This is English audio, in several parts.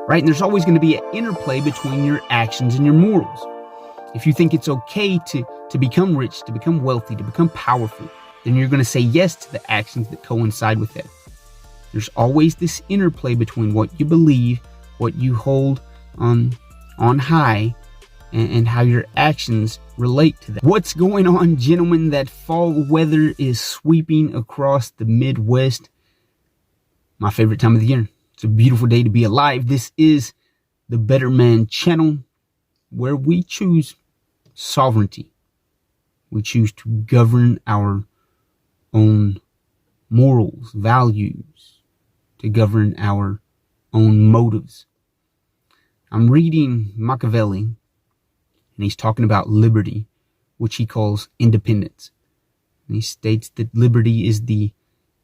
right? And there's always going to be an interplay between your actions and your morals. If you think it's okay to become rich, to become wealthy, to become powerful, then you're going to say yes to the actions that coincide with that. There's always this interplay between what you believe, what you hold on high, and how your actions relate to that. What's going on, gentlemen? That fall weather is sweeping across the Midwest. My favorite time of the year. It's a beautiful day to be alive. This is the Better Man channel, where we choose sovereignty. We choose to govern our own morals, values, to govern our own motives. I'm reading Machiavelli, and he's talking about liberty, which he calls independence. And he states that liberty is the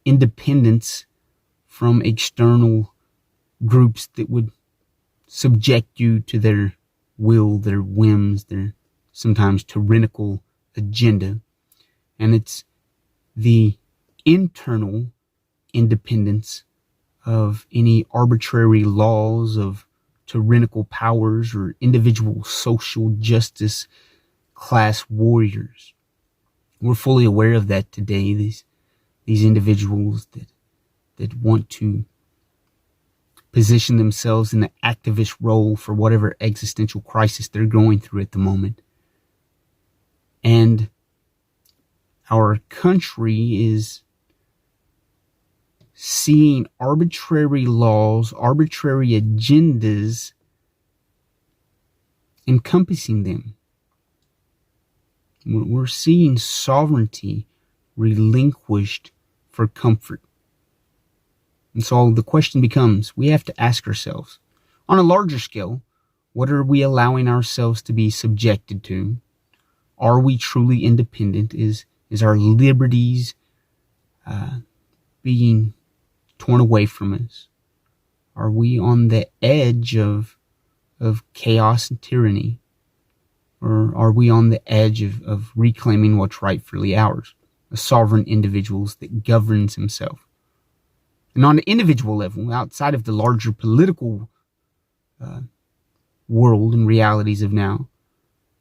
independence from external groups that would subject you to their will, their whims, their sometimes tyrannical agenda. And it's the internal independence of any arbitrary laws of tyrannical powers or individual social justice class warriors. We're fully aware of that today. These individuals that want to position themselves in the activist role for whatever existential crisis they're going through at the moment. And our country is seeing arbitrary laws, arbitrary agendas encompassing them. We're seeing sovereignty relinquished for comfort. And so the question becomes, we have to ask ourselves, on a larger scale, what are we allowing ourselves to be subjected to? Are we truly independent? Is our liberties being torn away from us? Are we on the edge of chaos and tyranny? Or are we on the edge of reclaiming what's rightfully ours? A sovereign individual that governs himself. And on the individual level, outside of the larger political world and realities of now,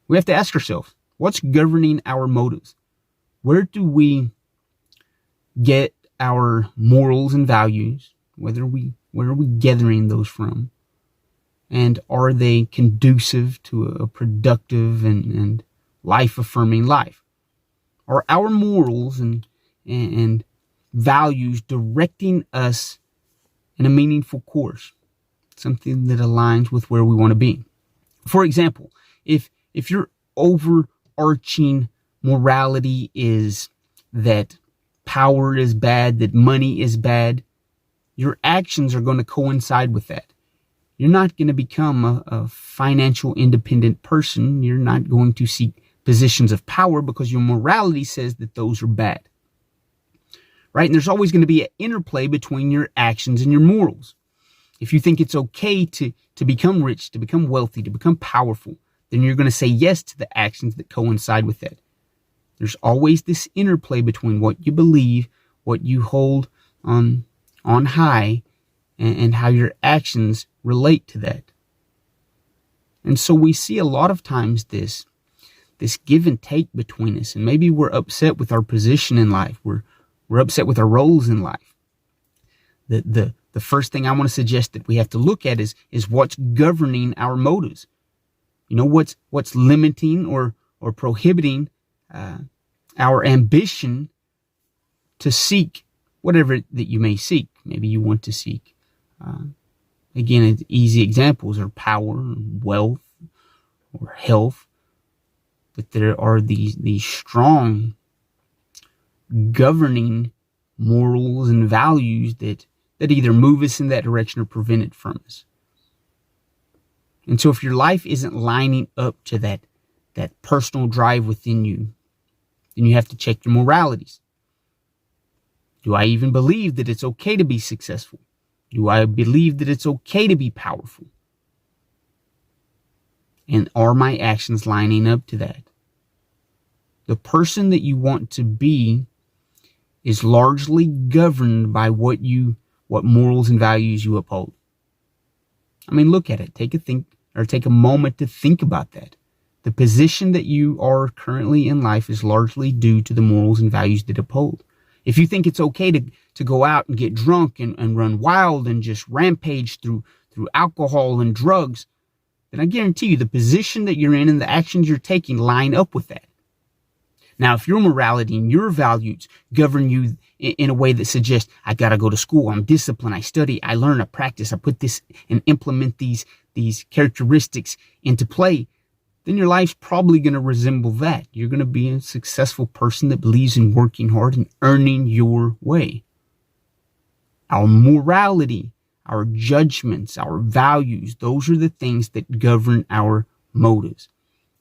we have to ask ourselves, what's governing our motives? Where do we get our morals and values? Where are we gathering those from? And are they conducive to a productive and life-affirming life? Are our morals and values directing us in a meaningful course? Something that aligns with where we want to be. For example, if your overarching morality is that power is bad, that money is bad, your actions are going to coincide with that. You're not going to become a financial independent person. You're not going to seek positions of power because your morality says that those are bad. Right? And there's always going to be an interplay between your actions and your morals. If you think it's okay to become rich, to become wealthy, to become powerful, then you're going to say yes to the actions that coincide with that. There's always this interplay between what you believe, what you hold on high, and how your actions relate to that. And so we see a lot of times this give and take between us. And maybe we're upset with our position in life. We're upset with our roles in life. The first thing I want to suggest that we have to look at is what's governing our motives. You know, what's limiting or prohibiting our ambition to seek whatever that you may seek. Maybe you want to seek, again, easy examples are power, wealth, or health. That there are these strong governing morals and values that either move us in that direction or prevent it from us. And so if your life isn't lining up to that personal drive within you, then you have to check your moralities. Do I even believe that it's okay to be successful? Do I believe that it's okay to be powerful? And are my actions lining up to that? The person that you want to be is largely governed by what morals and values you uphold. I mean, look at it. Take a moment to think about that. The position that you are currently in life is largely due to the morals and values that uphold. If you think it's okay to go out and get drunk and run wild and just rampage through alcohol and drugs, then I guarantee you the position that you're in and the actions you're taking line up with that. Now, if your morality and your values govern you in a way that suggests, I got to go to school, I'm disciplined, I study, I learn, I practice, I put this and implement these characteristics into play, then your life's probably going to resemble that. You're going to be a successful person that believes in working hard and earning your way. Our morality, our judgments, our values, those are the things that govern our motives.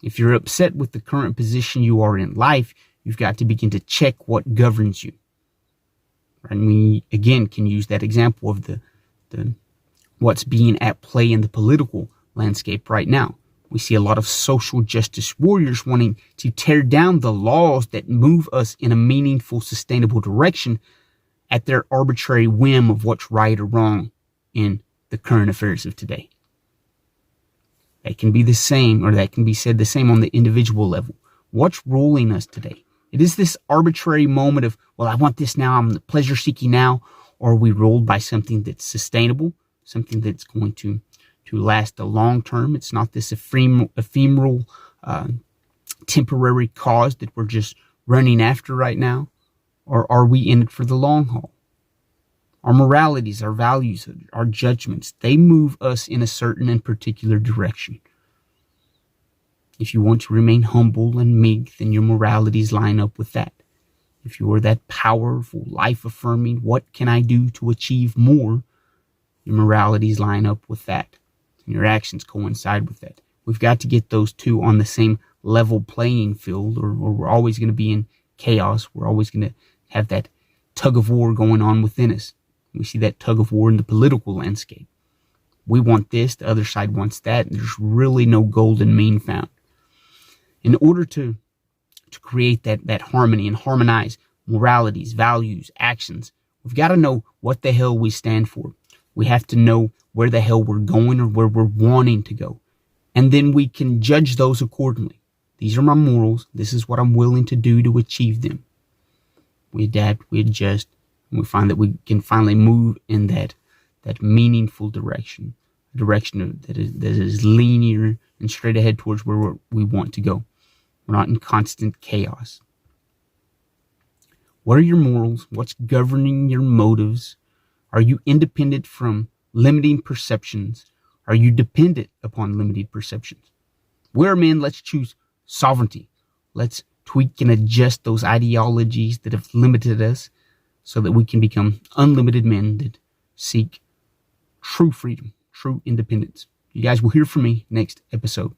If you're upset with the current position you are in life, you've got to begin to check what governs you. And we, again, can use that example of the what's being at play in the political landscape right now. We see a lot of social justice warriors wanting to tear down the laws that move us in a meaningful, sustainable direction at their arbitrary whim of what's right or wrong in the current affairs of today. That can be the same, or that can be said the same on the individual level. What's ruling us today? It is this arbitrary moment of, well, I want this now, I'm pleasure seeking now, or are we ruled by something that's sustainable, something that's going to last a long term? It's not this ephemeral, temporary cause that we're just running after right now, or are we in it for the long haul? Our moralities, our values, our judgments, they move us in a certain and particular direction. If you want to remain humble and meek, then your moralities line up with that. If you are that powerful, life-affirming, what can I do to achieve more? Your moralities line up with that. And your actions coincide with that. We've got to get those two on the same level playing field, or we're always going to be in chaos. We're always going to have that tug of war going on within us. We see that tug of war in the political landscape. We want this, the other side wants that, and there's really no golden mean found. In order to create that harmony and harmonize moralities, values, actions, we've got to know what the hell we stand for. We have to know where the hell we're going or where we're wanting to go. And then we can judge those accordingly. These are my morals. This is what I'm willing to do to achieve them. We adapt, we adjust, and we find that we can finally move in that meaningful direction, a direction that is linear and straight ahead towards where we want to go. We're not in constant chaos. What are your morals? What's governing your motives? Are you independent from limiting perceptions? Are you dependent upon limited perceptions? We're men, let's choose sovereignty. Let's tweak and adjust those ideologies that have limited us so that we can become unlimited men that seek true freedom, true independence. You guys will hear from me next episode.